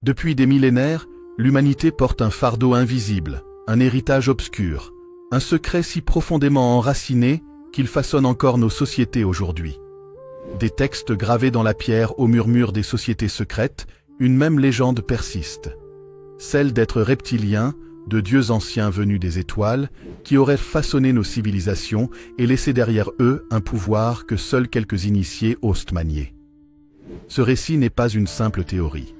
Depuis des millénaires, l'humanité porte un fardeau invisible, un héritage obscur, un secret si profondément enraciné qu'il façonne encore nos sociétés aujourd'hui. Des textes gravés dans la pierre au murmure des sociétés secrètes, une même légende persiste. Celle d'êtres reptiliens, de dieux anciens venus des étoiles, qui auraient façonné nos civilisations et laissé derrière eux un pouvoir que seuls quelques initiés osent manier. Ce récit n'est pas une simple théorie.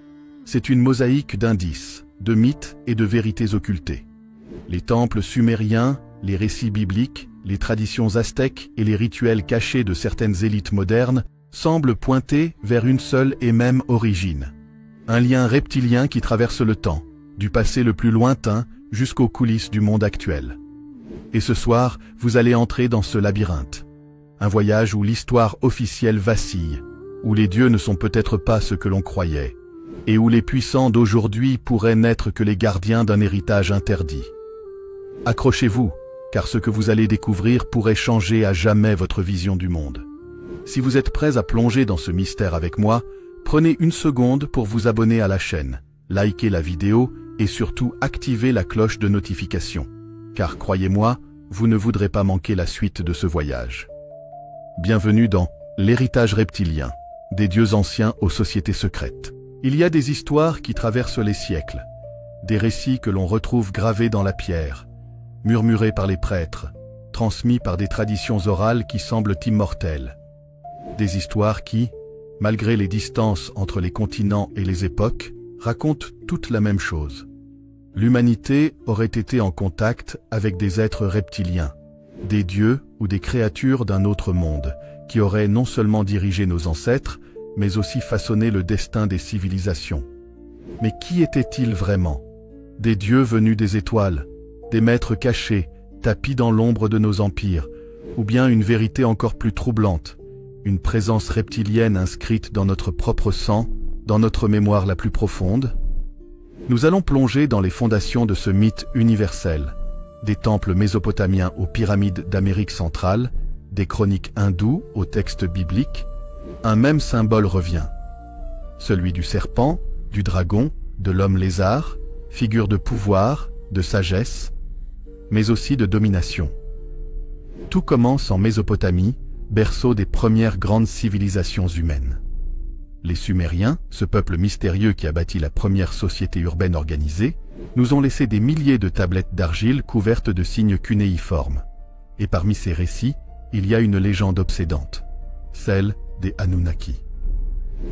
C'est une mosaïque d'indices, de mythes et de vérités occultées. Les temples sumériens, les récits bibliques, les traditions aztèques et les rituels cachés de certaines élites modernes semblent pointer vers une seule et même origine. Un lien reptilien qui traverse le temps, du passé le plus lointain jusqu'aux coulisses du monde actuel. Et ce soir, vous allez entrer dans ce labyrinthe. Un voyage où l'histoire officielle vacille, où les dieux ne sont peut-être pas ce que l'on croyait, et où les puissants d'aujourd'hui pourraient n'être que les gardiens d'un héritage interdit. Accrochez-vous, car ce que vous allez découvrir pourrait changer à jamais votre vision du monde. Si vous êtes prêts à plonger dans ce mystère avec moi, prenez une seconde pour vous abonner à la chaîne, likez la vidéo et surtout activez la cloche de notification. Car croyez-moi, vous ne voudrez pas manquer la suite de ce voyage. Bienvenue dans l'héritage reptilien, des dieux anciens aux sociétés secrètes. Il y a des histoires qui traversent les siècles, des récits que l'on retrouve gravés dans la pierre, murmurés par les prêtres, transmis par des traditions orales qui semblent immortelles. Des histoires qui, malgré les distances entre les continents et les époques, racontent toute la même chose. L'humanité aurait été en contact avec des êtres reptiliens, des dieux ou des créatures d'un autre monde, qui auraient non seulement dirigé nos ancêtres, mais aussi façonné le destin des civilisations. Mais qui étaient-ils vraiment? Des dieux venus des étoiles, des maîtres cachés, tapis dans l'ombre de nos empires, ou bien une vérité encore plus troublante, une présence reptilienne inscrite dans notre propre sang, dans notre mémoire la plus profonde? Nous allons plonger dans les fondations de ce mythe universel, des temples mésopotamiens aux pyramides d'Amérique centrale, des chroniques hindoues aux textes bibliques. Un même symbole revient, celui du serpent, du dragon, de l'homme lézard, figure de pouvoir, de sagesse, mais aussi de domination. Tout commence en Mésopotamie, berceau des premières grandes civilisations humaines. Les Sumériens, ce peuple mystérieux qui a bâti la première société urbaine organisée, nous ont laissé des milliers de tablettes d'argile couvertes de signes cunéiformes. Et parmi ces récits, il y a une légende obsédante, celle des Anunnaki.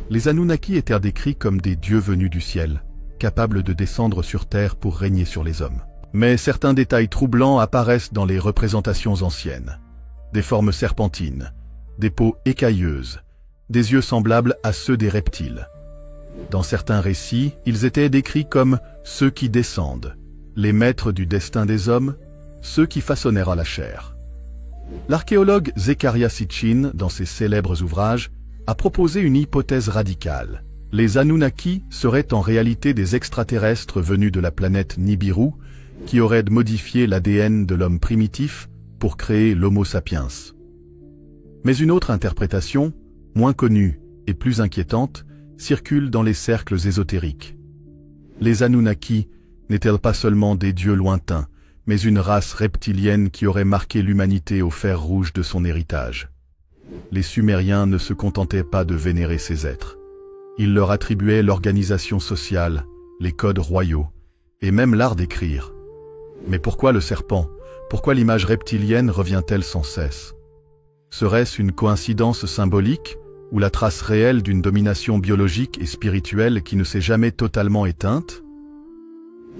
Les Anunnaki étaient décrits comme des dieux venus du ciel, capables de descendre sur terre pour régner sur les hommes. Mais certains détails troublants apparaissent dans les représentations anciennes. Des formes serpentines, des peaux écailleuses, des yeux semblables à ceux des reptiles. Dans certains récits, ils étaient décrits comme ceux qui descendent, les maîtres du destin des hommes, ceux qui façonnèrent la chair. L'archéologue Zecharia Sitchin, dans ses célèbres ouvrages, a proposé une hypothèse radicale. Les Anunnaki seraient en réalité des extraterrestres venus de la planète Nibiru, qui auraient modifié l'ADN de l'homme primitif pour créer l'Homo sapiens. Mais une autre interprétation, moins connue et plus inquiétante, circule dans les cercles ésotériques. Les Anunnaki n'étaient pas seulement des dieux lointains, mais une race reptilienne qui aurait marqué l'humanité au fer rouge de son héritage. Les Sumériens ne se contentaient pas de vénérer ces êtres. Ils leur attribuaient l'organisation sociale, les codes royaux, et même l'art d'écrire. Mais pourquoi le serpent? Pourquoi l'image reptilienne revient-elle sans cesse? Serait-ce une coïncidence symbolique, ou la trace réelle d'une domination biologique et spirituelle qui ne s'est jamais totalement éteinte?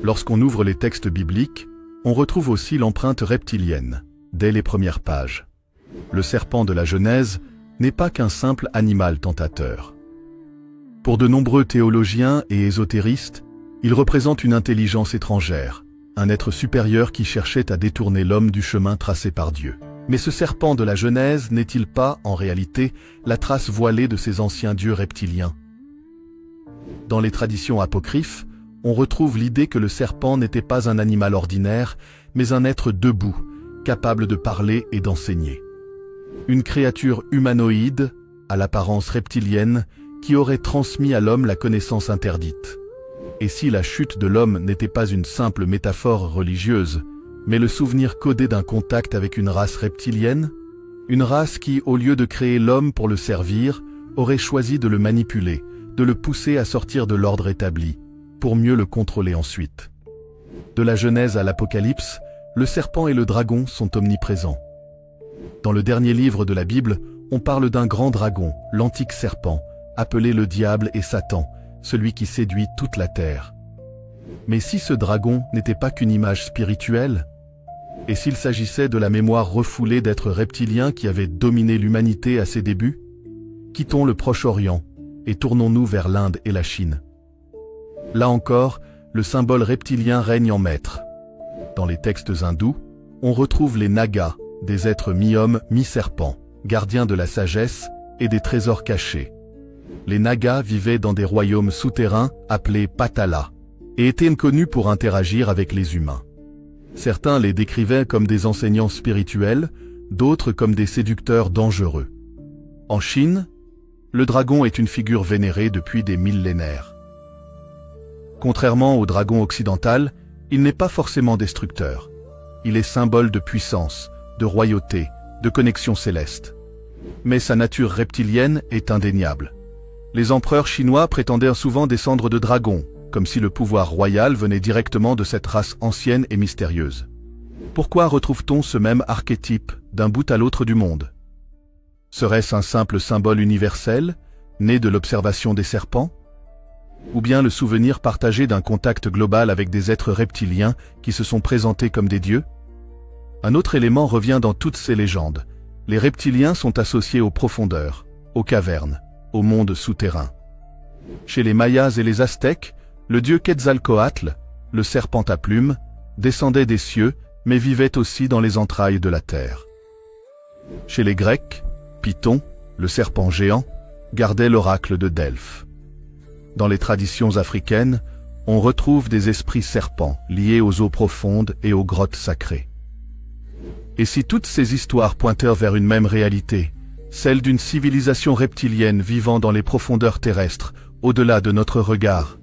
Lorsqu'on ouvre les textes bibliques, on retrouve aussi l'empreinte reptilienne, dès les premières pages. Le serpent de la Genèse n'est pas qu'un simple animal tentateur. Pour de nombreux théologiens et ésotéristes, il représente une intelligence étrangère, un être supérieur qui cherchait à détourner l'homme du chemin tracé par Dieu. Mais ce serpent de la Genèse n'est-il pas, en réalité, la trace voilée de ces anciens dieux reptiliens? Dans les traditions apocryphes, on retrouve l'idée que le serpent n'était pas un animal ordinaire, mais un être debout, capable de parler et d'enseigner. Une créature humanoïde, à l'apparence reptilienne, qui aurait transmis à l'homme la connaissance interdite. Et si la chute de l'homme n'était pas une simple métaphore religieuse, mais le souvenir codé d'un contact avec une race reptilienne? Une race qui, au lieu de créer l'homme pour le servir, aurait choisi de le manipuler, de le pousser à sortir de l'ordre établi, pour mieux le contrôler ensuite. De la Genèse à l'Apocalypse, le serpent et le dragon sont omniprésents. Dans le dernier livre de la Bible, on parle d'un grand dragon, l'antique serpent, appelé le diable et Satan, celui qui séduit toute la terre. Mais si ce dragon n'était pas qu'une image spirituelle, et s'il s'agissait de la mémoire refoulée d'êtres reptiliens qui avaient dominé l'humanité à ses débuts? Quittons le Proche-Orient et tournons-nous vers l'Inde et la Chine. Là encore, le symbole reptilien règne en maître. Dans les textes hindous, on retrouve les Nagas, des êtres mi-hommes, mi-serpents, gardiens de la sagesse et des trésors cachés. Les Nagas vivaient dans des royaumes souterrains appelés Patala et étaient connus pour interagir avec les humains. Certains les décrivaient comme des enseignants spirituels, d'autres comme des séducteurs dangereux. En Chine, le dragon est une figure vénérée depuis des millénaires. Contrairement au dragon occidental, il n'est pas forcément destructeur. Il est symbole de puissance, de royauté, de connexion céleste. Mais sa nature reptilienne est indéniable. Les empereurs chinois prétendaient souvent descendre de dragons, comme si le pouvoir royal venait directement de cette race ancienne et mystérieuse. Pourquoi retrouve-t-on ce même archétype d'un bout à l'autre du monde? Serait-ce un simple symbole universel, né de l'observation des serpents? Ou bien le souvenir partagé d'un contact global avec des êtres reptiliens qui se sont présentés comme des dieux? Un autre élément revient dans toutes ces légendes. Les reptiliens sont associés aux profondeurs, aux cavernes, au monde souterrain. Chez les Mayas et les Aztèques, le dieu Quetzalcoatl, le serpent à plumes, descendait des cieux, mais vivait aussi dans les entrailles de la terre. Chez les Grecs, Python, le serpent géant, gardait l'oracle de Delphes. Dans les traditions africaines, on retrouve des esprits serpents liés aux eaux profondes et aux grottes sacrées. Et si toutes ces histoires pointèrent vers une même réalité, celle d'une civilisation reptilienne vivant dans les profondeurs terrestres, au-delà de notre regard,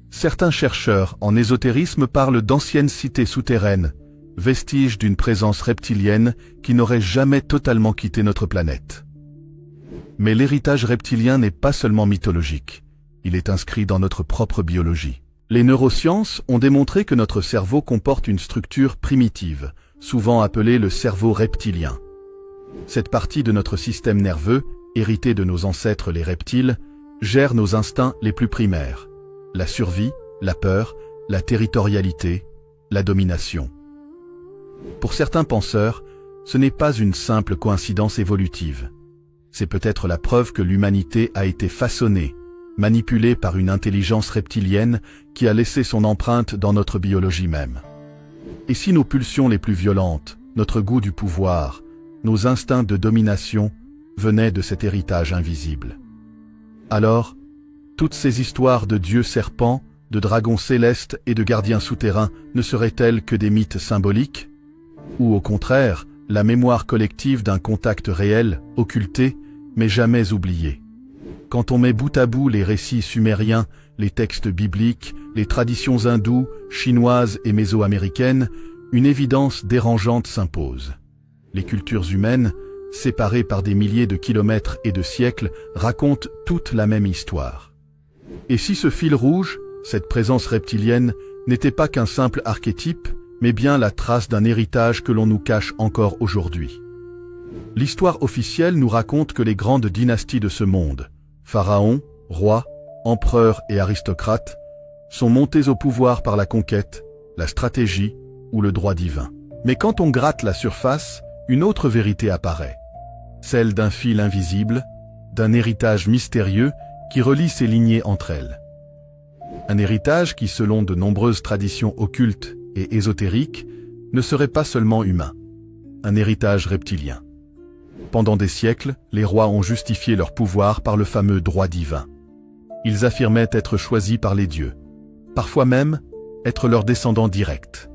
certains chercheurs en ésotérisme parlent d'anciennes cités souterraines, vestiges d'une présence reptilienne qui n'aurait jamais totalement quitté notre planète. Mais l'héritage reptilien n'est pas seulement mythologique, il est inscrit dans notre propre biologie. Les neurosciences ont démontré que notre cerveau comporte une structure primitive, souvent appelée le cerveau reptilien. Cette partie de notre système nerveux, héritée de nos ancêtres les reptiles, gère nos instincts les plus primaires: la survie, la peur, la territorialité, la domination. Pour certains penseurs, ce n'est pas une simple coïncidence évolutive. C'est peut-être la preuve que l'humanité a été façonnée, manipulée par une intelligence reptilienne qui a laissé son empreinte dans notre biologie même. Et si nos pulsions les plus violentes, notre goût du pouvoir, nos instincts de domination venaient de cet héritage invisible? Alors, toutes ces histoires de dieux serpents, de dragons célestes et de gardiens souterrains ne seraient-elles que des mythes symboliques? Ou au contraire, la mémoire collective d'un contact réel, occulté, mais jamais oublié? Quand on met bout à bout les récits sumériens, les textes bibliques, les traditions hindoues, chinoises et mésoaméricaines, une évidence dérangeante s'impose. Les cultures humaines, séparées par des milliers de kilomètres et de siècles, racontent toute la même histoire. Et si ce fil rouge, cette présence reptilienne, n'était pas qu'un simple archétype, mais bien la trace d'un héritage que l'on nous cache encore aujourd'hui? L'histoire officielle nous raconte que les grandes dynasties de ce monde, pharaons, rois, empereurs et aristocrates, sont montés au pouvoir par la conquête, la stratégie ou le droit divin. Mais quand on gratte la surface, une autre vérité apparaît, celle d'un fil invisible, d'un héritage mystérieux qui relie ces lignées entre elles. Un héritage qui, selon de nombreuses traditions occultes et ésotériques, ne serait pas seulement humain, un héritage reptilien. Pendant des siècles, les rois ont justifié leur pouvoir par le fameux droit divin. Ils affirmaient être choisis par les dieux, parfois même être leurs descendants directs.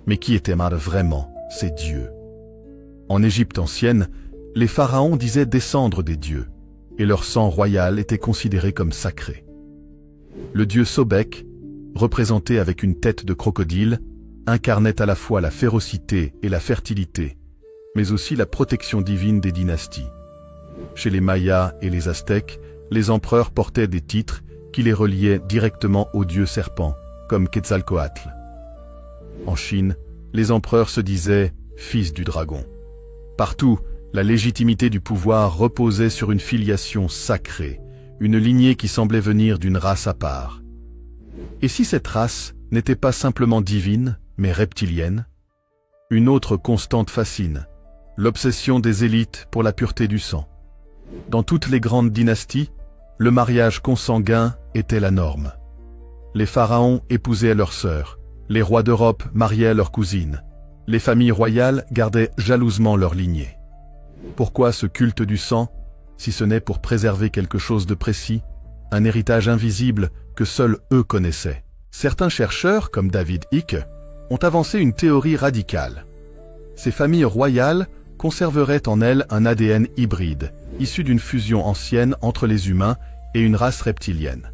Mais qui étaient vraiment ces dieux? En Égypte ancienne, les pharaons disaient descendre des dieux, et leur sang royal était considéré comme sacré. Le dieu Sobek, représenté avec une tête de crocodile, incarnait à la fois la férocité et la fertilité, mais aussi la protection divine des dynasties. Chez les Mayas et les Aztèques, les empereurs portaient des titres qui les reliaient directement au dieu serpent, comme Quetzalcoatl. En Chine, les empereurs se disaient « fils du dragon ». Partout, la légitimité du pouvoir reposait sur une filiation sacrée, une lignée qui semblait venir d'une race à part. Et si cette race n'était pas simplement divine, mais reptilienne? Une autre constante fascine, l'obsession des élites pour la pureté du sang. Dans toutes les grandes dynasties, le mariage consanguin était la norme. Les pharaons épousaient leurs sœurs, les rois d'Europe mariaient leurs cousines, les familles royales gardaient jalousement leur lignée. Pourquoi ce culte du sang, si ce n'est pour préserver quelque chose de précis, un héritage invisible que seuls eux connaissaient? Certains chercheurs, comme David Icke, ont avancé une théorie radicale. Ces familles royales conserveraient en elles un ADN hybride, issu d'une fusion ancienne entre les humains et une race reptilienne.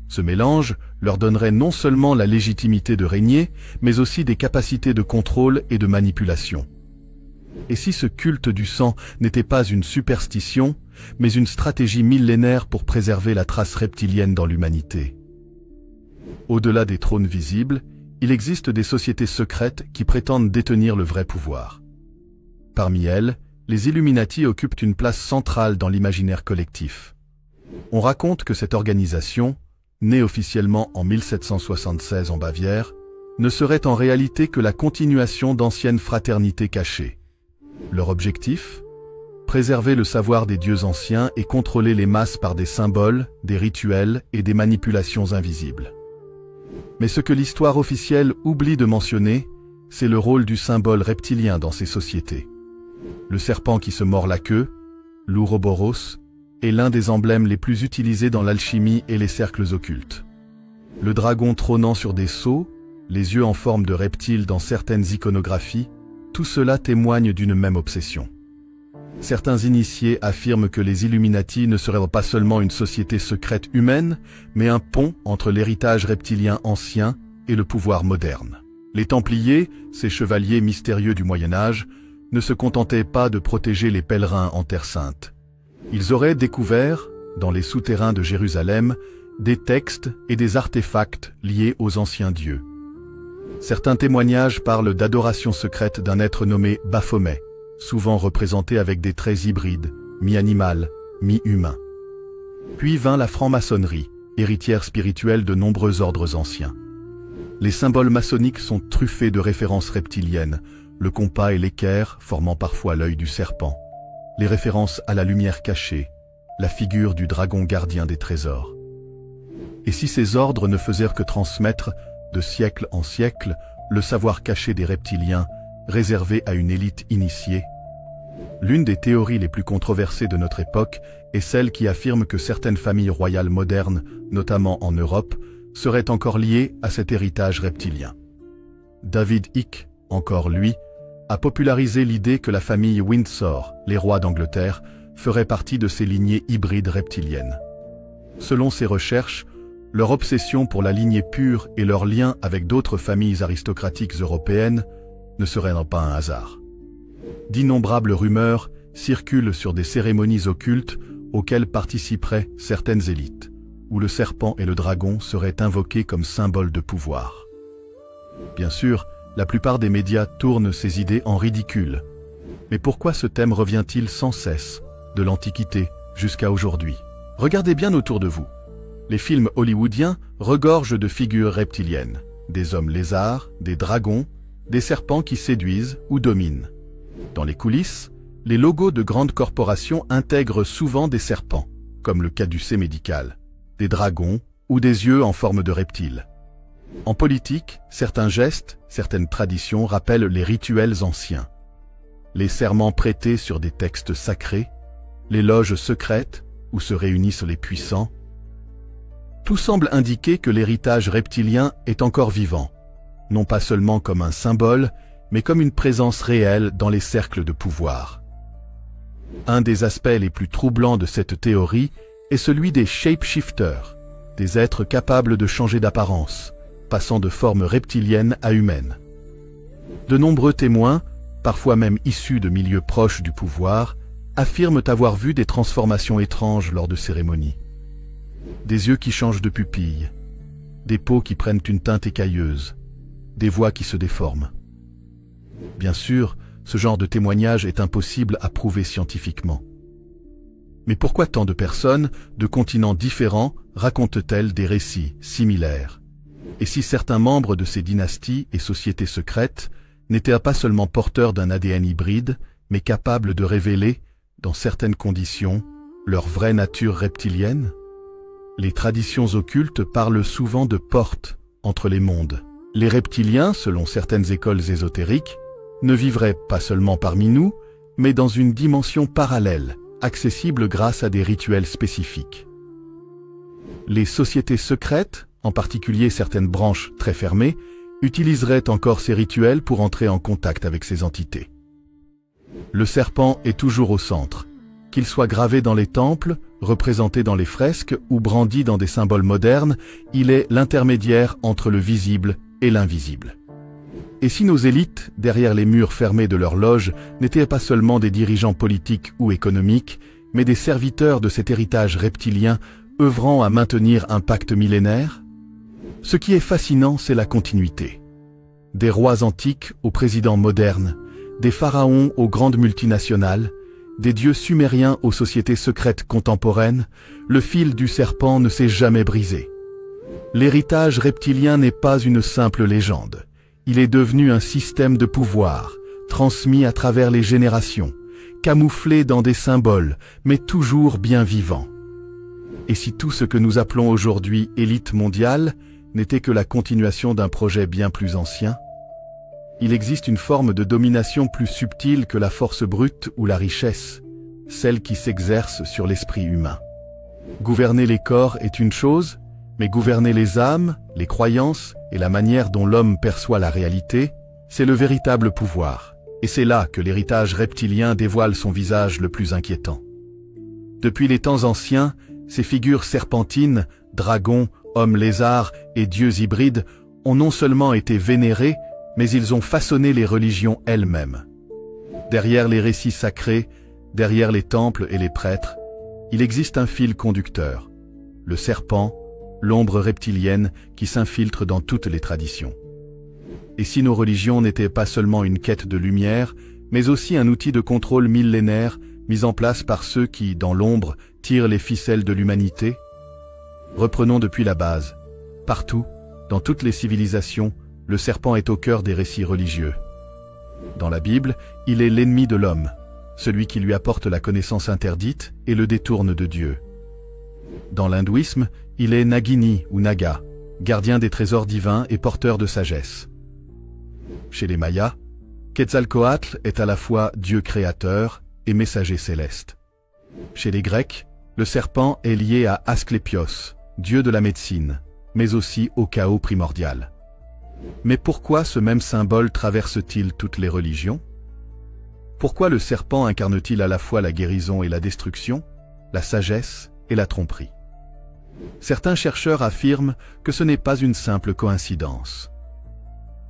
Ce mélange leur donnerait non seulement la légitimité de régner, mais aussi des capacités de contrôle et de manipulation. Et si ce culte du sang n'était pas une superstition, mais une stratégie millénaire pour préserver la trace reptilienne dans l'humanité? Au-delà des trônes visibles, il existe des sociétés secrètes qui prétendent détenir le vrai pouvoir. Parmi elles, les Illuminati occupent une place centrale dans l'imaginaire collectif. On raconte que cette organisation, née officiellement en 1776 en Bavière, ne serait en réalité que la continuation d'anciennes fraternités cachées. Leur objectif? Préserver le savoir des dieux anciens et contrôler les masses par des symboles, des rituels et des manipulations invisibles. Mais ce que l'histoire officielle oublie de mentionner, c'est le rôle du symbole reptilien dans ces sociétés. Le serpent qui se mord la queue, l'Ouroboros, est l'un des emblèmes les plus utilisés dans l'alchimie et les cercles occultes. Le dragon trônant sur des sceaux, les yeux en forme de reptile dans certaines iconographies, tout cela témoigne d'une même obsession. Certains initiés affirment que les Illuminati ne seraient pas seulement une société secrète humaine, mais un pont entre l'héritage reptilien ancien et le pouvoir moderne. Les Templiers, ces chevaliers mystérieux du Moyen-Âge, ne se contentaient pas de protéger les pèlerins en Terre Sainte. Ils auraient découvert, dans les souterrains de Jérusalem, des textes et des artefacts liés aux anciens dieux. Certains témoignages parlent d'adoration secrète d'un être nommé Baphomet, souvent représenté avec des traits hybrides, mi-animal, mi-humain. Puis vint la franc-maçonnerie, héritière spirituelle de nombreux ordres anciens. Les symboles maçonniques sont truffés de références reptiliennes, le compas et l'équerre formant parfois l'œil du serpent, les références à la lumière cachée, la figure du dragon gardien des trésors. Et si ces ordres ne faisaient que transmettre, de siècle en siècle, le savoir caché des reptiliens, réservé à une élite initiée? L'une des théories les plus controversées de notre époque est celle qui affirme que certaines familles royales modernes, notamment en Europe, seraient encore liées à cet héritage reptilien. David Icke, encore lui, a popularisé l'idée que la famille Windsor, les rois d'Angleterre, ferait partie de ces lignées hybrides reptiliennes. Selon ses recherches, leur obsession pour la lignée pure et leur lien avec d'autres familles aristocratiques européennes ne serait pas un hasard. D'innombrables rumeurs circulent sur des cérémonies occultes auxquelles participeraient certaines élites, où le serpent et le dragon seraient invoqués comme symboles de pouvoir. Bien sûr, la plupart des médias tournent ces idées en ridicule. Mais pourquoi ce thème revient-il sans cesse, de l'Antiquité jusqu'à aujourd'hui? Regardez bien autour de vous. Les films hollywoodiens regorgent de figures reptiliennes, des hommes lézards, des dragons, des serpents qui séduisent ou dominent. Dans les coulisses, les logos de grandes corporations intègrent souvent des serpents, comme le caducée médical, des dragons ou des yeux en forme de reptiles. En politique, certains gestes, certaines traditions rappellent les rituels anciens. Les serments prêtés sur des textes sacrés, les loges secrètes où se réunissent les puissants. Tout semble indiquer que l'héritage reptilien est encore vivant, non pas seulement comme un symbole, mais comme une présence réelle dans les cercles de pouvoir. Un des aspects les plus troublants de cette théorie est celui des shapeshifters, des êtres capables de changer d'apparence, passant de forme reptilienne à humaine. De nombreux témoins, parfois même issus de milieux proches du pouvoir, affirment avoir vu des transformations étranges lors de cérémonies. Des yeux qui changent de pupille, des peaux qui prennent une teinte écailleuse, des voix qui se déforment. Bien sûr, ce genre de témoignage est impossible à prouver scientifiquement. Mais pourquoi tant de personnes, de continents différents, racontent-elles des récits similaires? Et si certains membres de ces dynasties et sociétés secrètes n'étaient pas seulement porteurs d'un ADN hybride, mais capables de révéler, dans certaines conditions, leur vraie nature reptilienne? Les traditions occultes parlent souvent de portes entre les mondes. Les reptiliens, selon certaines écoles ésotériques, ne vivraient pas seulement parmi nous, mais dans une dimension parallèle, accessible grâce à des rituels spécifiques. Les sociétés secrètes, en particulier certaines branches très fermées, utiliseraient encore ces rituels pour entrer en contact avec ces entités. Le serpent est toujours au centre. Qu'il soit gravé dans les temples, représenté dans les fresques ou brandi dans des symboles modernes, il est l'intermédiaire entre le visible et l'invisible. Et si nos élites, derrière les murs fermés de leurs loges, n'étaient pas seulement des dirigeants politiques ou économiques, mais des serviteurs de cet héritage reptilien œuvrant à maintenir un pacte millénaire? Ce qui est fascinant, c'est la continuité. Des rois antiques aux présidents modernes, des pharaons aux grandes multinationales, des dieux sumériens aux sociétés secrètes contemporaines, le fil du serpent ne s'est jamais brisé. L'héritage reptilien n'est pas une simple légende. Il est devenu un système de pouvoir, transmis à travers les générations, camouflé dans des symboles, mais toujours bien vivant. Et si tout ce que nous appelons aujourd'hui élite mondiale n'était que la continuation d'un projet bien plus ancien? Il existe une forme de domination plus subtile que la force brute ou la richesse, celle qui s'exerce sur l'esprit humain. Gouverner les corps est une chose, mais gouverner les âmes, les croyances et la manière dont l'homme perçoit la réalité, c'est le véritable pouvoir. Et c'est là que l'héritage reptilien dévoile son visage le plus inquiétant. Depuis les temps anciens, ces figures serpentines, dragons, hommes lézards et dieux hybrides ont non seulement été vénérés, mais ils ont façonné les religions elles-mêmes. Derrière les récits sacrés, derrière les temples et les prêtres, il existe un fil conducteur, le serpent, l'ombre reptilienne qui s'infiltre dans toutes les traditions. Et si nos religions n'étaient pas seulement une quête de lumière, mais aussi un outil de contrôle millénaire mis en place par ceux qui, dans l'ombre, tirent les ficelles de l'humanité? Reprenons depuis la base. Partout, dans toutes les civilisations, le serpent est au cœur des récits religieux. Dans la Bible, il est l'ennemi de l'homme, celui qui lui apporte la connaissance interdite et le détourne de Dieu. Dans l'hindouisme, il est Nagini ou Naga, gardien des trésors divins et porteur de sagesse. Chez les Mayas, Quetzalcoatl est à la fois Dieu créateur et messager céleste. Chez les Grecs, le serpent est lié à Asclépios, dieu de la médecine, mais aussi au chaos primordial. Mais pourquoi ce même symbole traverse-t-il toutes les religions? Pourquoi le serpent incarne-t-il à la fois la guérison et la destruction, la sagesse et la tromperie? Certains chercheurs affirment que ce n'est pas une simple coïncidence.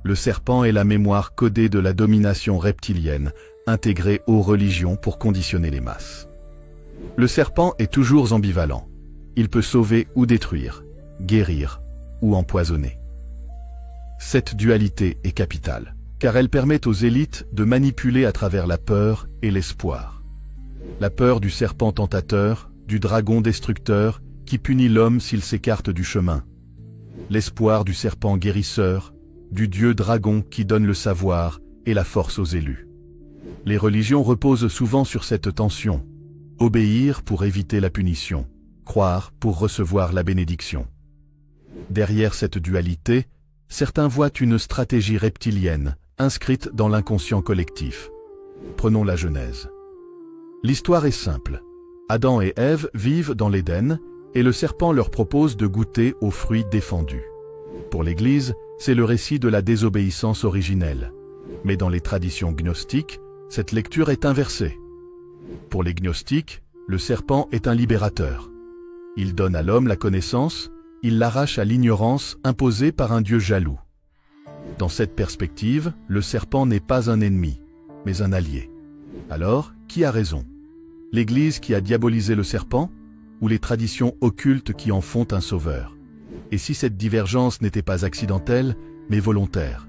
Le serpent est la mémoire codée de la domination reptilienne, intégrée aux religions pour conditionner les masses. Le serpent est toujours ambivalent. Il peut sauver ou détruire, guérir ou empoisonner. Cette dualité est capitale, car elle permet aux élites de manipuler à travers la peur et l'espoir. La peur du serpent tentateur, du dragon destructeur, qui punit l'homme s'il s'écarte du chemin. L'espoir du serpent guérisseur, du dieu dragon qui donne le savoir et la force aux élus. Les religions reposent souvent sur cette tension. Obéir pour éviter la punition, croire pour recevoir la bénédiction. Derrière cette dualité, certains voient une stratégie reptilienne, inscrite dans l'inconscient collectif. Prenons la Genèse. L'histoire est simple. Adam et Ève vivent dans l'Éden, et le serpent leur propose de goûter aux fruits défendus. Pour l'Église, c'est le récit de la désobéissance originelle. Mais dans les traditions gnostiques, cette lecture est inversée. Pour les gnostiques, le serpent est un libérateur. Il donne à l'homme la connaissance, il l'arrache à l'ignorance imposée par un Dieu jaloux. Dans cette perspective, le serpent n'est pas un ennemi, mais un allié. Alors, qui a raison? L'Église qui a diabolisé le serpent, ou les traditions occultes qui en font un sauveur? Et si cette divergence n'était pas accidentelle, mais volontaire?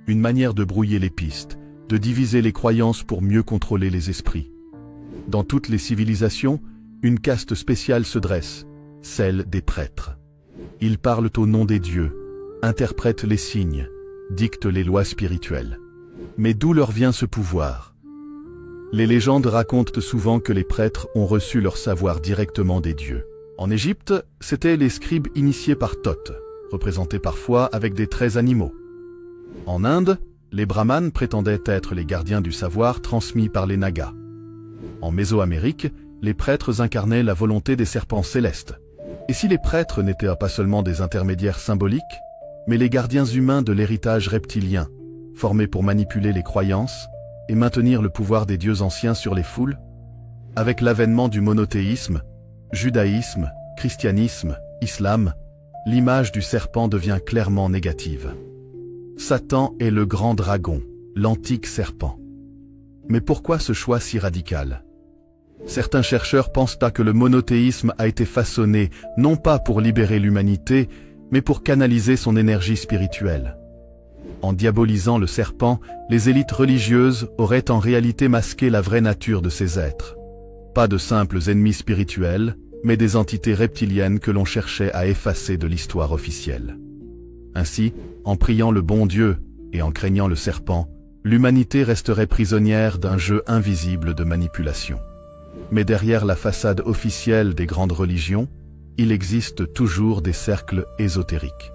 Une manière de brouiller les pistes, de diviser les croyances pour mieux contrôler les esprits. Dans toutes les civilisations, une caste spéciale se dresse, celle des prêtres. Ils parlent au nom des dieux, interprètent les signes, dictent les lois spirituelles. Mais d'où leur vient ce pouvoir? Les légendes racontent souvent que les prêtres ont reçu leur savoir directement des dieux. En Égypte, c'étaient les scribes initiés par Thoth, représentés parfois avec des traits animaux. En Inde, les brahmanes prétendaient être les gardiens du savoir transmis par les nagas. En Mésoamérique, les prêtres incarnaient la volonté des serpents célestes. Et si les prêtres n'étaient pas seulement des intermédiaires symboliques, mais les gardiens humains de l'héritage reptilien, formés pour manipuler les croyances et maintenir le pouvoir des dieux anciens sur les foules? Avec l'avènement du monothéisme, judaïsme, christianisme, islam, l'image du serpent devient clairement négative. Satan est le grand dragon, l'antique serpent. Mais pourquoi ce choix si radical? Certains chercheurs pensent que le monothéisme a été façonné non pas pour libérer l'humanité, mais pour canaliser son énergie spirituelle. En diabolisant le serpent, les élites religieuses auraient en réalité masqué la vraie nature de ces êtres. Pas de simples ennemis spirituels, mais des entités reptiliennes que l'on cherchait à effacer de l'histoire officielle. Ainsi, en priant le bon Dieu et en craignant le serpent, l'humanité resterait prisonnière d'un jeu invisible de manipulation. Mais derrière la façade officielle des grandes religions, il existe toujours des cercles ésotériques.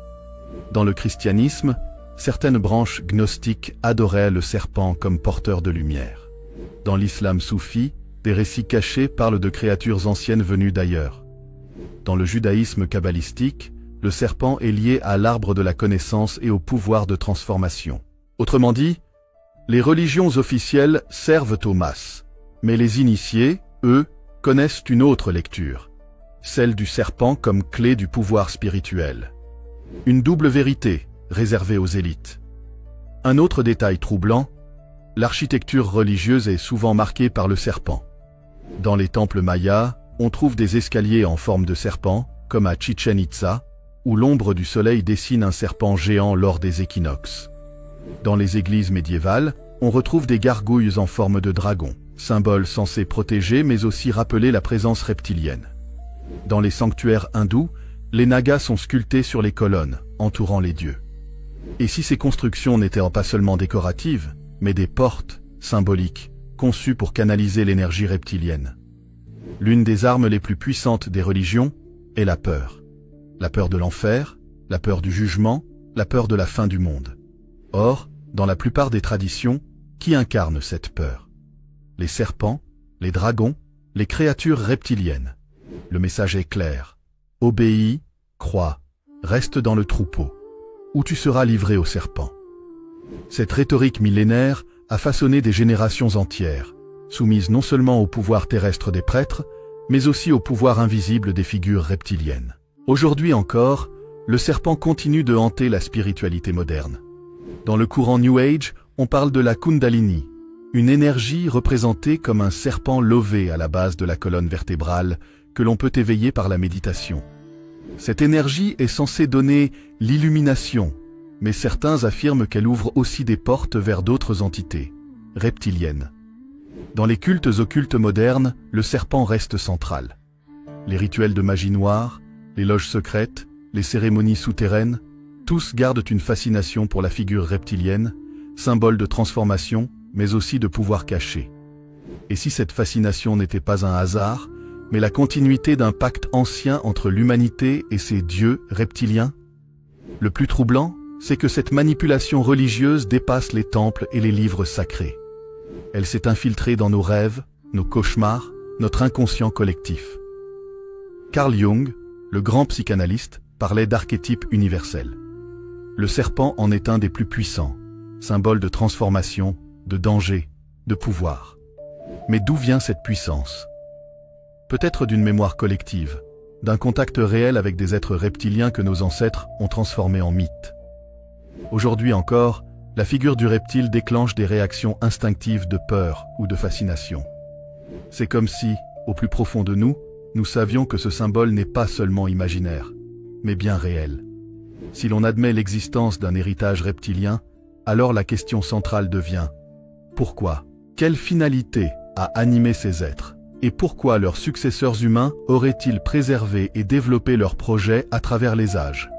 Dans le christianisme, certaines branches gnostiques adoraient le serpent comme porteur de lumière. Dans l'islam soufi, des récits cachés parlent de créatures anciennes venues d'ailleurs. Dans le judaïsme kabbalistique, le serpent est lié à l'arbre de la connaissance et au pouvoir de transformation. Autrement dit, les religions officielles servent aux masses, mais les initiés, eux, connaissent une autre lecture, celle du serpent comme clé du pouvoir spirituel. Une double vérité, réservée aux élites. Un autre détail troublant, l'architecture religieuse est souvent marquée par le serpent. Dans les temples mayas, on trouve des escaliers en forme de serpent, comme à Chichen Itza, où l'ombre du soleil dessine un serpent géant lors des équinoxes. Dans les églises médiévales, on retrouve des gargouilles en forme de dragon, symbole censé protéger mais aussi rappeler la présence reptilienne. Dans les sanctuaires hindous, les nagas sont sculptés sur les colonnes, entourant les dieux. Et si ces constructions n'étaient pas seulement décoratives, mais des portes, symboliques, conçues pour canaliser l'énergie reptilienne? L'une des armes les plus puissantes des religions est la peur. La peur de l'enfer, la peur du jugement, la peur de la fin du monde. Or, dans la plupart des traditions, qui incarne cette peur? Les serpents, les dragons, les créatures reptiliennes. Le message est clair. Obéis, crois, reste dans le troupeau, ou tu seras livré au serpent. Cette rhétorique millénaire a façonné des générations entières, soumises non seulement au pouvoir terrestre des prêtres, mais aussi au pouvoir invisible des figures reptiliennes. Aujourd'hui encore, le serpent continue de hanter la spiritualité moderne. Dans le courant New Age, on parle de la Kundalini, une énergie représentée comme un serpent lové à la base de la colonne vertébrale que l'on peut éveiller par la méditation. Cette énergie est censée donner l'illumination, mais certains affirment qu'elle ouvre aussi des portes vers d'autres entités, reptiliennes. Dans les cultes occultes modernes, le serpent reste central. Les rituels de magie noire, les loges secrètes, les cérémonies souterraines, tous gardent une fascination pour la figure reptilienne, symbole de transformation, mais aussi de pouvoir caché. Et si cette fascination n'était pas un hasard, mais la continuité d'un pacte ancien entre l'humanité et ses dieux reptiliens? Le plus troublant, c'est que cette manipulation religieuse dépasse les temples et les livres sacrés. Elle s'est infiltrée dans nos rêves, nos cauchemars, notre inconscient collectif. Carl Jung, le grand psychanalyste, parlait d'archétypes universels. Le serpent en est un des plus puissants, symbole de transformation, de danger, de pouvoir. Mais d'où vient cette puissance? Peut-être d'une mémoire collective, d'un contact réel avec des êtres reptiliens que nos ancêtres ont transformés en mythes. Aujourd'hui encore, la figure du reptile déclenche des réactions instinctives de peur ou de fascination. C'est comme si, au plus profond de nous, nous savions que ce symbole n'est pas seulement imaginaire, mais bien réel. Si l'on admet l'existence d'un héritage reptilien, alors la question centrale devient « Pourquoi ? Quelle finalité a animé ces êtres ? Et pourquoi leurs successeurs humains auraient-ils préservé et développé leurs projets à travers les âges ?»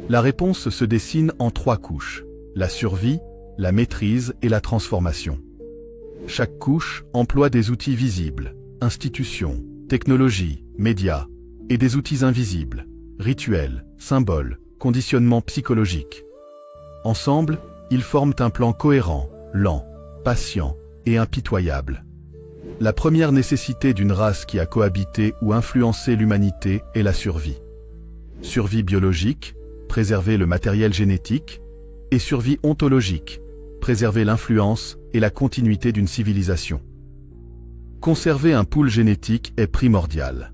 La réponse se dessine en 3 couches: la survie, la maîtrise et la transformation. Chaque couche emploie des outils visibles, institutions, technologies, médias, et des outils invisibles, rituels, symboles, conditionnements psychologiques. Ensemble, ils forment un plan cohérent, lent, patient et impitoyable. La première nécessité d'une race qui a cohabité ou influencé l'humanité est la survie. Survie biologique, préserver le matériel génétique, et survie ontologique, préserver l'influence et la continuité d'une civilisation. Conserver un pool génétique est primordial.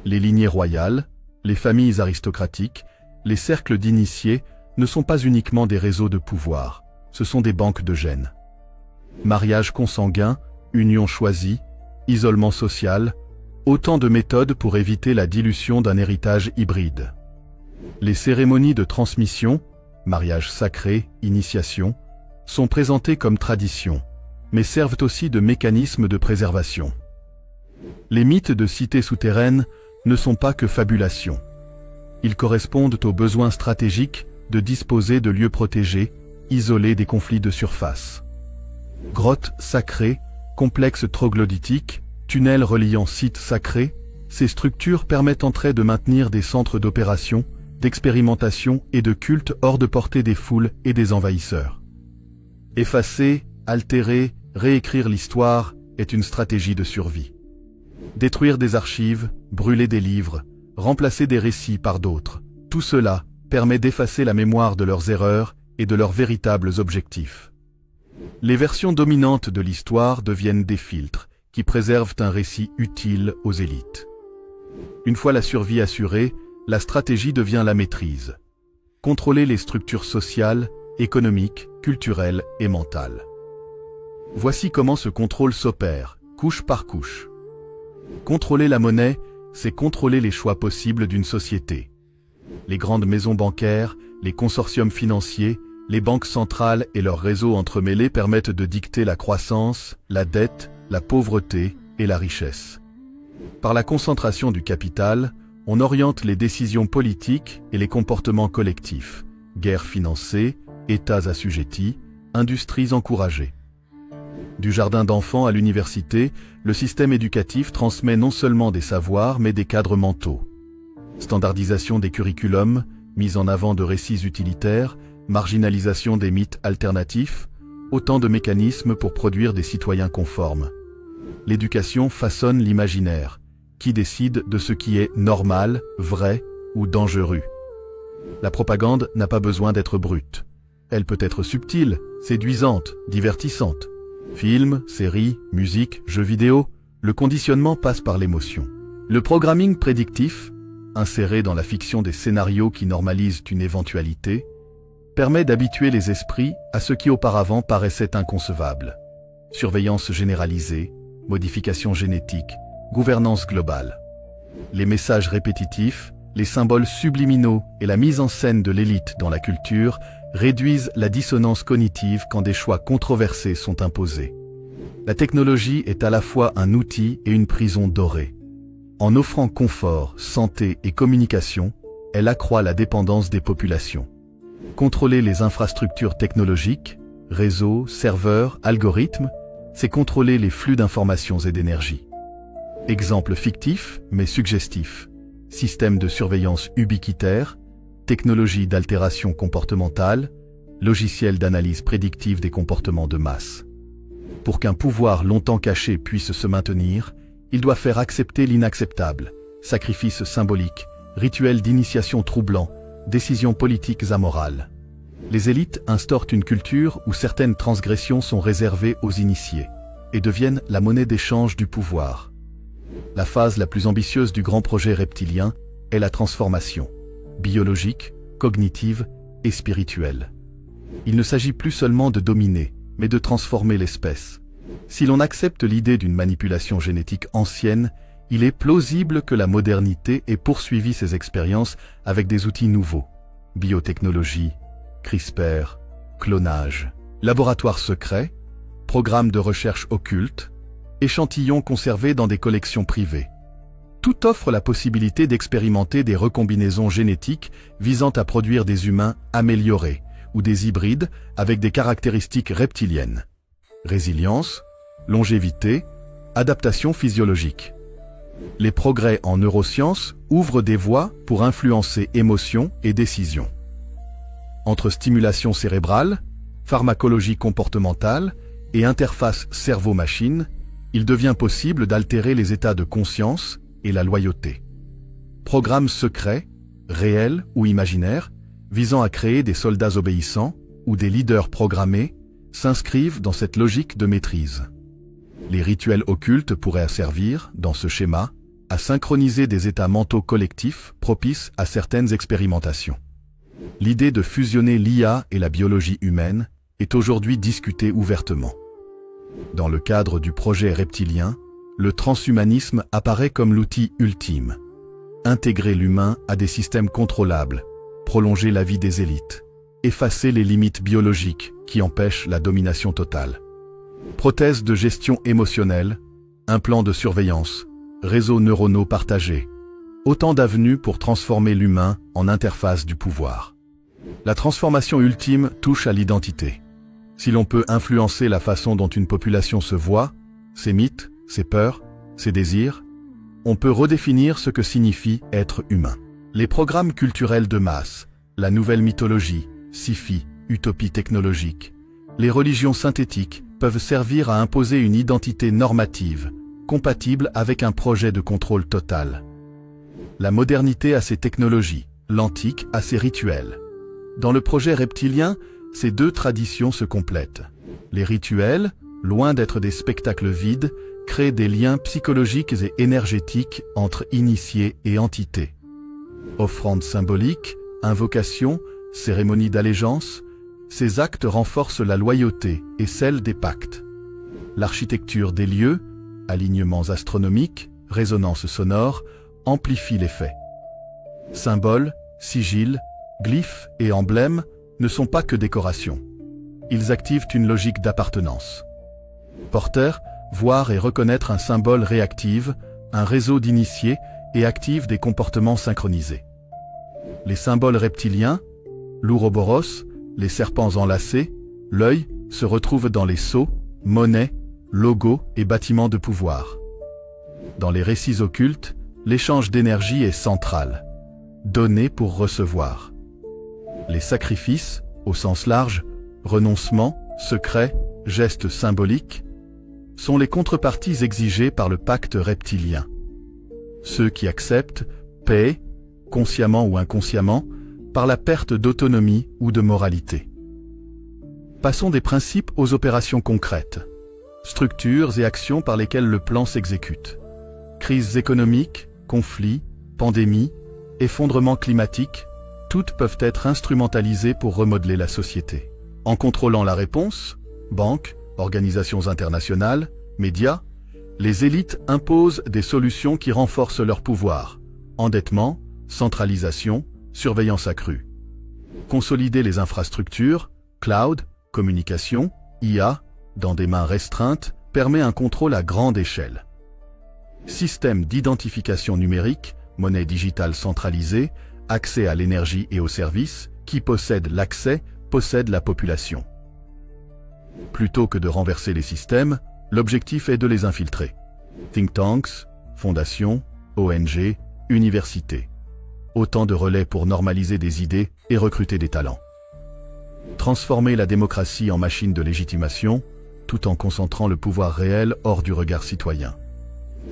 Les lignées royales, les familles aristocratiques, les cercles d'initiés ne sont pas uniquement des réseaux de pouvoir, ce sont des banques de gènes. Mariage consanguin, union choisie, isolement social, autant de méthodes pour éviter la dilution d'un héritage hybride. Les cérémonies de transmission, mariage sacré, initiation, sont présentées comme traditions, mais servent aussi de mécanismes de préservation. Les mythes de cités souterraines ne sont pas que fabulations. Ils correspondent aux besoins stratégiques de disposer de lieux protégés, isolés des conflits de surface. Grottes sacrées, complexes troglodytiques, tunnels reliant sites sacrés, ces structures permettent en trait de maintenir des centres d'opération, d'expérimentation et de culte hors de portée des foules et des envahisseurs. Effacer, altérer, réécrire l'histoire est une stratégie de survie. Détruire des archives, brûler des livres, remplacer des récits par d'autres, tout cela permet d'effacer la mémoire de leurs erreurs et de leurs véritables objectifs. Les versions dominantes de l'histoire deviennent des filtres qui préservent un récit utile aux élites. Une fois la survie assurée, la stratégie devient la maîtrise. Contrôler les structures sociales, économiques, culturelles et mentales. Voici comment ce contrôle s'opère, couche par couche. Contrôler la monnaie, c'est contrôler les choix possibles d'une société. Les grandes maisons bancaires, les consortiums financiers, les banques centrales et leurs réseaux entremêlés permettent de dicter la croissance, la dette, la pauvreté et la richesse. Par la concentration du capital, on oriente les décisions politiques et les comportements collectifs, guerres financées, États assujettis, industries encouragées. Du jardin d'enfants à l'université, le système éducatif transmet non seulement des savoirs mais des cadres mentaux. Standardisation des curriculums, mise en avant de récits utilitaires, marginalisation des mythes alternatifs, autant de mécanismes pour produire des citoyens conformes. L'éducation façonne l'imaginaire, qui décide de ce qui est normal, vrai ou dangereux. La propagande n'a pas besoin d'être brute. Elle peut être subtile, séduisante, divertissante. Films, séries, musique, jeux vidéo, le conditionnement passe par l'émotion. Le programming prédictif, inséré dans la fiction des scénarios qui normalisent une éventualité, permet d'habituer les esprits à ce qui auparavant paraissait inconcevable. Surveillance généralisée, modification génétique, gouvernance globale. Les messages répétitifs, les symboles subliminaux et la mise en scène de l'élite dans la culture réduisent la dissonance cognitive quand des choix controversés sont imposés. La technologie est à la fois un outil et une prison dorée. En offrant confort, santé et communication, elle accroît la dépendance des populations. Contrôler les infrastructures technologiques, réseaux, serveurs, algorithmes, c'est contrôler les flux d'informations et d'énergie. Exemple fictif, mais suggestif. Système de surveillance ubiquitaire, technologie d'altération comportementale, logiciel d'analyse prédictive des comportements de masse. Pour qu'un pouvoir longtemps caché puisse se maintenir, il doit faire accepter l'inacceptable, sacrifices symboliques, rituels d'initiation troublants, décisions politiques amorales. Les élites instaurent une culture où certaines transgressions sont réservées aux initiés et deviennent la monnaie d'échange du pouvoir. La phase la plus ambitieuse du grand projet reptilien est la transformation, biologique, cognitive et spirituelle. Il ne s'agit plus seulement de dominer, mais de transformer l'espèce. Si l'on accepte l'idée d'une manipulation génétique ancienne, il est plausible que la modernité ait poursuivi ces expériences avec des outils nouveaux. Biotechnologie, CRISPR, clonage, laboratoires secrets, programmes de recherche occultes, échantillons conservés dans des collections privées. Tout offre la possibilité d'expérimenter des recombinaisons génétiques visant à produire des humains améliorés ou des hybrides avec des caractéristiques reptiliennes. Résilience, longévité, adaptation physiologique. Les progrès en neurosciences ouvrent des voies pour influencer émotions et décisions. Entre stimulation cérébrale, pharmacologie comportementale et interface cerveau-machine, il devient possible d'altérer les états de conscience et la loyauté. Programmes secrets, réels ou imaginaires, visant à créer des soldats obéissants ou des leaders programmés, s'inscrivent dans cette logique de maîtrise. Les rituels occultes pourraient servir, dans ce schéma, à synchroniser des états mentaux collectifs propices à certaines expérimentations. L'idée de fusionner l'IA et la biologie humaine est aujourd'hui discutée ouvertement. Dans le cadre du projet reptilien, le transhumanisme apparaît comme l'outil ultime. Intégrer l'humain à des systèmes contrôlables, prolonger la vie des élites, effacer les limites biologiques qui empêchent la domination totale. Prothèses de gestion émotionnelle, implants de surveillance, réseaux neuronaux partagés. Autant d'avenues pour transformer l'humain en interface du pouvoir. La transformation ultime touche à l'identité. Si l'on peut influencer la façon dont une population se voit, ses mythes, ses peurs, ses désirs, on peut redéfinir ce que signifie être humain. Les programmes culturels de masse, la nouvelle mythologie, sci-fi, utopie technologique, les religions synthétiques peuvent servir à imposer une identité normative, compatible avec un projet de contrôle total. La modernité a ses technologies, l'antique a ses rituels. Dans le projet reptilien, ces deux traditions se complètent. Les rituels, loin d'être des spectacles vides, créent des liens psychologiques et énergétiques entre initiés et entités. Offrandes symboliques, invocations, cérémonies d'allégeance, ces actes renforcent la loyauté et celle des pactes. L'architecture des lieux, alignements astronomiques, résonances sonores, amplifie l'effet. Symboles, sigils, glyphes et emblèmes ne sont pas que décorations. Ils activent une logique d'appartenance. Porteur, voir et reconnaître un symbole réactive, un réseau d'initiés et active des comportements synchronisés. Les symboles reptiliens, l'ouroboros, les serpents enlacés, l'œil, se retrouvent dans les sceaux, monnaies, logos et bâtiments de pouvoir. Dans les récits occultes, l'échange d'énergie est central. Donner pour recevoir. Les sacrifices, au sens large, renoncement, secret, gestes symboliques, sont les contreparties exigées par le pacte reptilien. Ceux qui acceptent paient, consciemment ou inconsciemment, par la perte d'autonomie ou de moralité. Passons des principes aux opérations concrètes. Structures et actions par lesquelles le plan s'exécute. Crises économiques, conflits, pandémies, effondrement climatique, toutes peuvent être instrumentalisées pour remodeler la société. En contrôlant la réponse, banques, organisations internationales, médias, les élites imposent des solutions qui renforcent leur pouvoir. Endettement, centralisation, surveillance accrue. Consolider les infrastructures, cloud, communication, IA, dans des mains restreintes, permet un contrôle à grande échelle. Système d'identification numérique, monnaie digitale centralisée, accès à l'énergie et aux services, qui possède l'accès, possède la population. Plutôt que de renverser les systèmes, l'objectif est de les infiltrer. Think tanks, fondations, ONG, universités. Autant de relais pour normaliser des idées et recruter des talents. Transformer la démocratie en machine de légitimation, tout en concentrant le pouvoir réel hors du regard citoyen.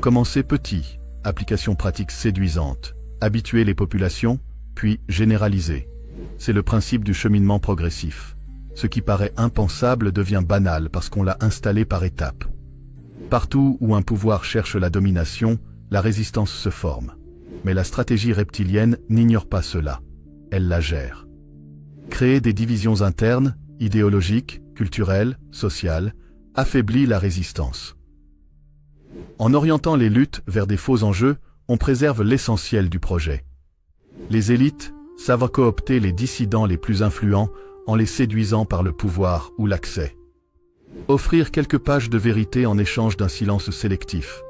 Commencer petit, applications pratiques séduisantes, habituer les populations, puis généraliser. C'est le principe du cheminement progressif. Ce qui paraît impensable devient banal parce qu'on l'a installé par étapes. Partout où un pouvoir cherche la domination, la résistance se forme. Mais la stratégie reptilienne n'ignore pas cela. Elle la gère. Créer des divisions internes, idéologiques, culturelles, sociales, affaiblit la résistance. En orientant les luttes vers des faux enjeux, on préserve l'essentiel du projet. Les élites savent coopter les dissidents les plus influents en les séduisant par le pouvoir ou l'accès. Offrir quelques pages de vérité en échange d'un silence sélectif.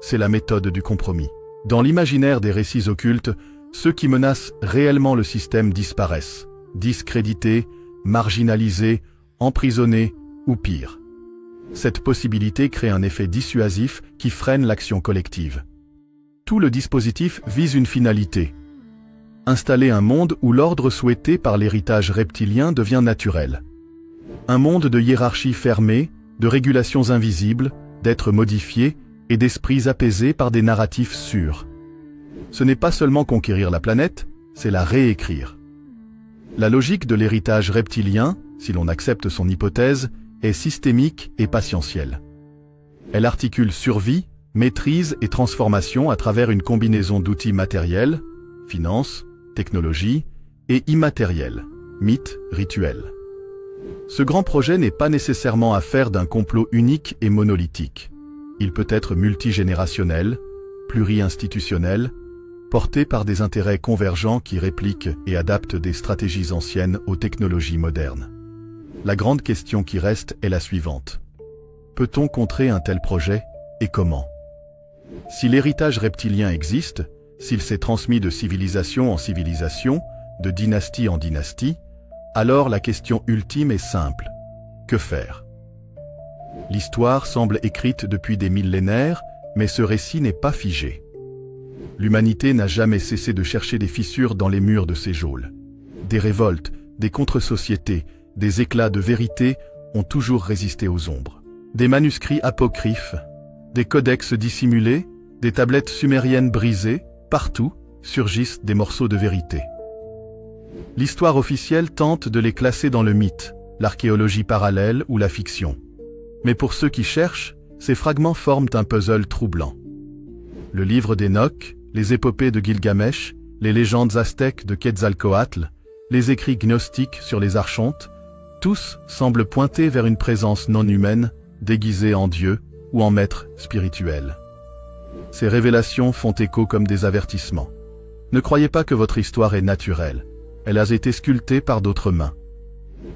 C'est la méthode du compromis. Dans l'imaginaire des récits occultes, ceux qui menacent réellement le système disparaissent, discrédités, marginalisés, emprisonnés ou pire. Cette possibilité crée un effet dissuasif qui freine l'action collective. Tout le dispositif vise une finalité. Installer un monde où l'ordre souhaité par l'héritage reptilien devient naturel. Un monde de hiérarchie fermée, de régulations invisibles, d'êtres modifiés et d'esprits apaisés par des narratifs sûrs. Ce n'est pas seulement conquérir la planète, c'est la réécrire. La logique de l'héritage reptilien, si l'on accepte son hypothèse, est systémique et patientielle. Elle articule survie, maîtrise et transformation à travers une combinaison d'outils matériels, finances, technologies, et immatériels, mythes, rituels. Ce grand projet n'est pas nécessairement affaire d'un complot unique et monolithique. Il peut être multigénérationnel, pluri-institutionnel, porté par des intérêts convergents qui répliquent et adaptent des stratégies anciennes aux technologies modernes. La grande question qui reste est la suivante. Peut-on contrer un tel projet, et comment? Si l'héritage reptilien existe, s'il s'est transmis de civilisation en civilisation, de dynastie en dynastie, alors la question ultime est simple. Que faire? L'histoire semble écrite depuis des millénaires, mais ce récit n'est pas figé. L'humanité n'a jamais cessé de chercher des fissures dans les murs de ses geôles. Des révoltes, des contre-sociétés, des éclats de vérité ont toujours résisté aux ombres. Des manuscrits apocryphes, des codex dissimulés, des tablettes sumériennes brisées, partout surgissent des morceaux de vérité. L'histoire officielle tente de les classer dans le mythe, l'archéologie parallèle ou la fiction. Mais pour ceux qui cherchent, ces fragments forment un puzzle troublant. Le livre d'Enoch, les épopées de Gilgamesh, les légendes aztèques de Quetzalcoatl, les écrits gnostiques sur les archontes, tous semblent pointer vers une présence non humaine, déguisée en Dieu ou en maître spirituel. Ces révélations font écho comme des avertissements. Ne croyez pas que votre histoire est naturelle. Elle a été sculptée par d'autres mains.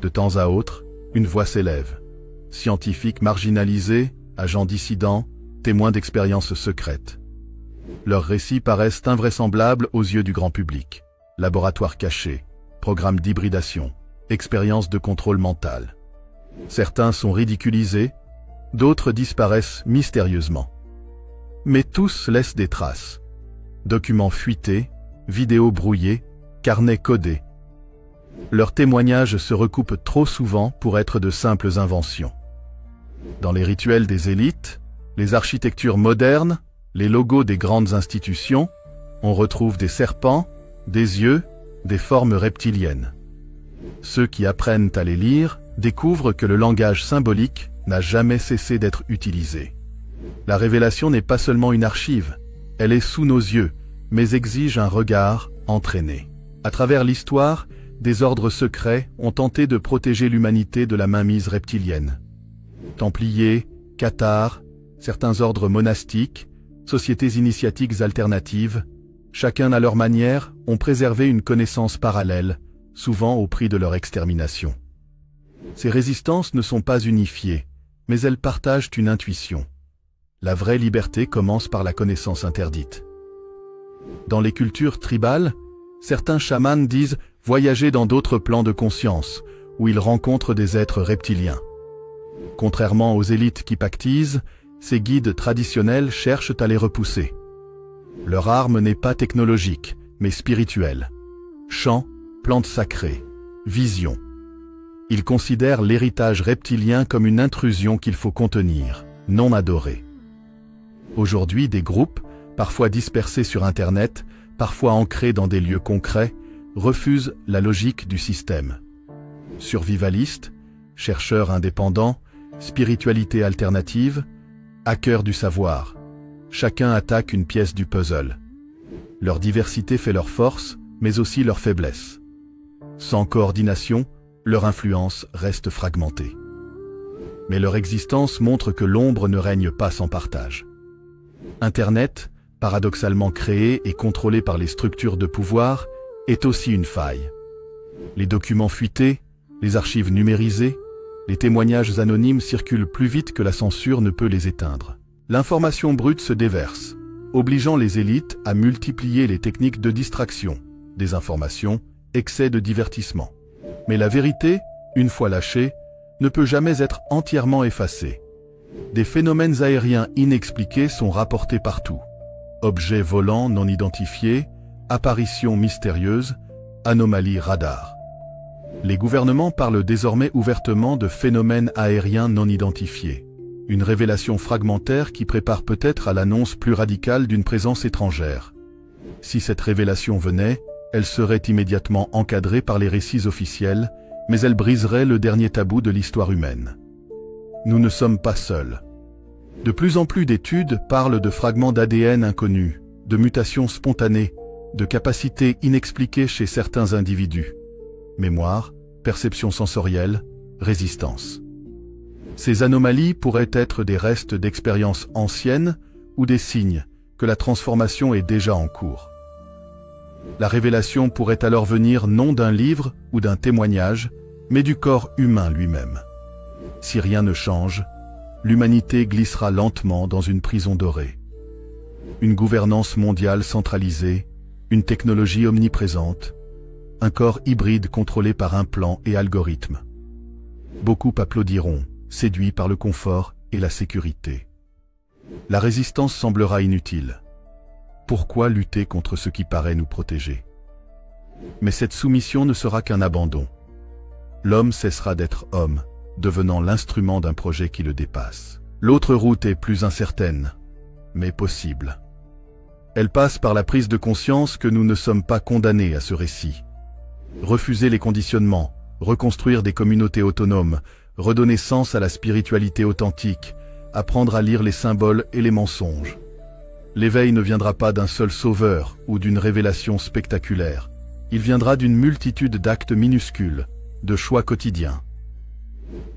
De temps à autre, une voix s'élève. Scientifiques marginalisés, agents dissidents, témoins d'expériences secrètes. Leurs récits paraissent invraisemblables aux yeux du grand public. Laboratoires cachés, programmes d'hybridation, expériences de contrôle mental. Certains sont ridiculisés, d'autres disparaissent mystérieusement. Mais tous laissent des traces. Documents fuités, vidéos brouillées, carnets codés. Leurs témoignages se recoupent trop souvent pour être de simples inventions. Dans les rituels des élites, les architectures modernes, les logos des grandes institutions, on retrouve des serpents, des yeux, des formes reptiliennes. Ceux qui apprennent à les lire découvrent que le langage symbolique n'a jamais cessé d'être utilisé. La révélation n'est pas seulement une archive, elle est sous nos yeux, mais exige un regard entraîné. À travers l'histoire, des ordres secrets ont tenté de protéger l'humanité de la mainmise reptilienne. Templiers, cathares, certains ordres monastiques, sociétés initiatiques alternatives, chacun à leur manière, ont préservé une connaissance parallèle, souvent au prix de leur extermination. Ces résistances ne sont pas unifiées, mais elles partagent une intuition. La vraie liberté commence par la connaissance interdite. Dans les cultures tribales, certains chamans disent voyager dans d'autres plans de conscience, où ils rencontrent des êtres reptiliens. Contrairement aux élites qui pactisent, ces guides traditionnels cherchent à les repousser. Leur arme n'est pas technologique, mais spirituelle. Chants, plantes sacrées, visions. Ils considèrent l'héritage reptilien comme une intrusion qu'il faut contenir, non adorer. Aujourd'hui, des groupes, parfois dispersés sur Internet, parfois ancrés dans des lieux concrets, refusent la logique du système. Survivalistes, chercheurs indépendants, spiritualité alternative, hackers du savoir. chacun attaque une pièce du puzzle. Leur diversité fait leur force, mais aussi leur faiblesse. Sans coordination, leur influence reste fragmentée. Mais leur existence montre que l'ombre ne règne pas sans partage. Internet, paradoxalement créé et contrôlé par les structures de pouvoir, est aussi une faille. Les documents fuités, les archives numérisées, les témoignages anonymes circulent plus vite que la censure ne peut les éteindre. L'information brute se déverse, obligeant les élites à multiplier les techniques de distraction, désinformation, excès de divertissement. Mais la vérité, une fois lâchée, ne peut jamais être entièrement effacée. Des phénomènes aériens inexpliqués sont rapportés partout. Objets volants non identifiés, apparitions mystérieuses, anomalies radar. Les gouvernements parlent désormais ouvertement de phénomènes aériens non identifiés. Une révélation fragmentaire qui prépare peut-être à l'annonce plus radicale d'une présence étrangère. Si cette révélation venait, elle serait immédiatement encadrée par les récits officiels, mais elle briserait le dernier tabou de l'histoire humaine. Nous ne sommes pas seuls. De plus en plus d'études parlent de fragments d'ADN inconnus, de mutations spontanées, de capacités inexpliquées chez certains individus. Mémoire, perception sensorielle, résistance. Ces anomalies pourraient être des restes d'expériences anciennes ou des signes que la transformation est déjà en cours. La révélation pourrait alors venir non d'un livre ou d'un témoignage, mais du corps humain lui-même. Si rien ne change, l'humanité glissera lentement dans une prison dorée. Une gouvernance mondiale centralisée, une technologie omniprésente, un corps hybride contrôlé par implants et algorithmes. Beaucoup applaudiront, séduits par le confort et la sécurité. La résistance semblera inutile. Pourquoi lutter contre ce qui paraît nous protéger? Mais cette soumission ne sera qu'un abandon. L'homme cessera d'être homme, devenant l'instrument d'un projet qui le dépasse. L'autre route est plus incertaine, mais possible. Elle passe par la prise de conscience que nous ne sommes pas condamnés à ce récit. Refuser les conditionnements, reconstruire des communautés autonomes, redonner sens à la spiritualité authentique, apprendre à lire les symboles et les mensonges. L'éveil ne viendra pas d'un seul sauveur ou d'une révélation spectaculaire. Il viendra d'une multitude d'actes minuscules, de choix quotidiens.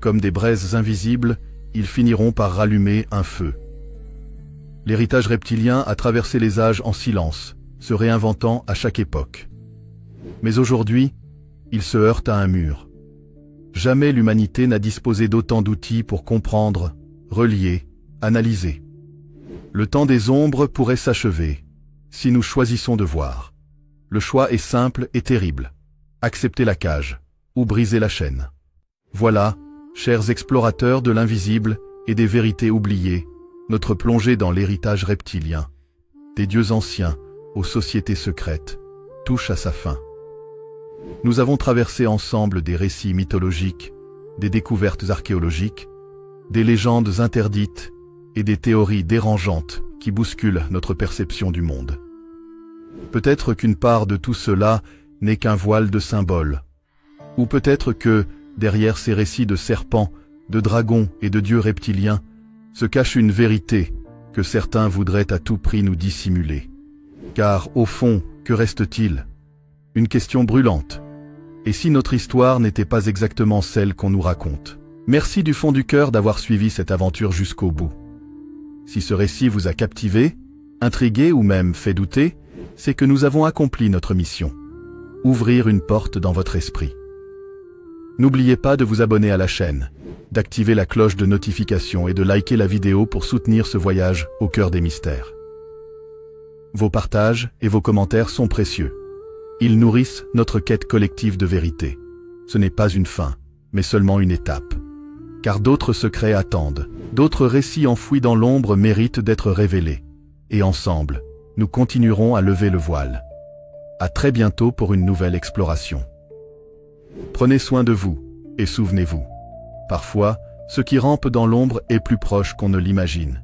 Comme des braises invisibles, ils finiront par rallumer un feu. L'héritage reptilien a traversé les âges en silence, se réinventant à chaque époque. Mais aujourd'hui, il se heurte à un mur. Jamais l'humanité n'a disposé d'autant d'outils pour comprendre, relier, analyser. Le temps des ombres pourrait s'achever, si nous choisissons de voir. Le choix est simple et terrible. Accepter la cage, ou briser la chaîne. Voilà, chers explorateurs de l'invisible et des vérités oubliées, notre plongée dans l'héritage reptilien, des dieux anciens aux sociétés secrètes, touche à sa fin. Nous avons traversé ensemble des récits mythologiques, des découvertes archéologiques, des légendes interdites et des théories dérangeantes qui bousculent notre perception du monde. Peut-être qu'une part de tout cela n'est qu'un voile de symboles, ou peut-être que, derrière ces récits de serpents, de dragons et de dieux reptiliens, se cache une vérité que certains voudraient à tout prix nous dissimuler. Car, au fond, que reste-t-il? Une question brûlante. Et si notre histoire n'était pas exactement celle qu'on nous raconte? Merci du fond du cœur d'avoir suivi cette aventure jusqu'au bout. Si ce récit vous a captivé, intrigué ou même fait douter, c'est que nous avons accompli notre mission. Ouvrir une porte dans votre esprit. N'oubliez pas de vous abonner à la chaîne, d'activer la cloche de notification et de liker la vidéo pour soutenir ce voyage au cœur des mystères. Vos partages et vos commentaires sont précieux. Ils nourrissent notre quête collective de vérité. Ce n'est pas une fin, mais seulement une étape. Car d'autres secrets attendent, d'autres récits enfouis dans l'ombre méritent d'être révélés. Et ensemble, nous continuerons à lever le voile. À très bientôt pour une nouvelle exploration. Prenez soin de vous, et souvenez-vous. Parfois, ce qui rampe dans l'ombre est plus proche qu'on ne l'imagine.